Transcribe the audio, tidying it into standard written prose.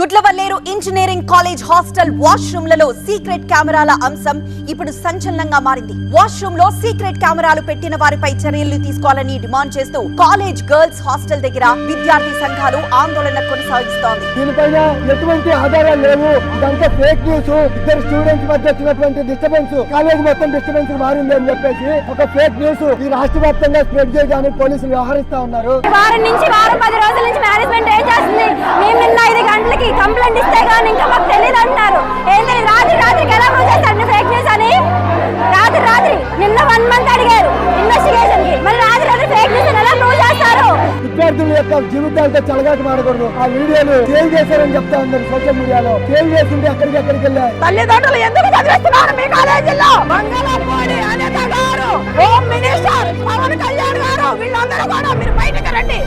Gudlavalleru engineering college hostel వాష్రూమ్లలో secret కెమెరాల అంశం ఇప్పుడు సంచలనంగా మారింది. వాష్రూమ్ లో సీక్రెట్ కెమెరాలు పెట్టిన వారిపై చర్యలు తీసుకోవాలని డిమాండ్ చేస్తూ కాలేజ్ గర్ల్స్ హాస్టల్ దగ్గర విద్యార్థి సంఘాలు ఆందోళన కొనసాగిస్తోంది. దీనిపైన ఎటువంటి ఆధారాలు లేవు, ఇదంతా ఫేక్ న్యూస్. ఇద్దరు స్టూడెంట్స్ మధ్య వచ్చినటువంటి డిస్టర్బెన్స్ కాలేజ్ మొత్తం డిస్టర్బెన్స్ మారింది అని చెప్పేసి ఒక ఫేక్ న్యూస్ ఈ రాష్ట్ర వ్యాప్తంగా స్ప్రెడ్ చేయడానికి పోలీసులు వ్యవహరిస్తా ఉన్నారు. వారం 10 రోజుల నుంచి మేనేజ్మెంట్ ఏం చేస్తుంది? మేము నిన్న 5 గంటలకి కంప్లైంట్ ఇస్తే గానీ ఇంకా మాకు తెలియదు అంటున్నారు. ఏంటి రాత్రికి ఎలా ప్రూవ్ చేస్తారు ఫేక్ న్యూస్ అని? రాత్రి నిన్న 1 మంత్ అడిగారు ఇన్వెస్టిగేషన్ కి, మరి రాత్రి ఫేక్ న్యూస్ ఎలా ప్రూవ్ చేస్తారు? విద్యార్థుల యొక్క జీవితాలతో చెలగాట మాడకూడదు. ఆ వీడియోలు సేవ్ చేశారని చెప్తా ఉన్నారు సోషల్ మీడియాలో. సేవ్ చేస్తుంటే ఎక్కడికి వెళ్ళారు? తల్లిదండ్రులు ఎందుకు చదివిస్తున్నారు మీ కాలేజీలో? మంగళపూడి అనిత గారు, హోమ్ మినిస్టర్ పవన్ కళ్యాణ్ గారు, వీళ్ళందరూ కూడా మీరు బయటకు రండి.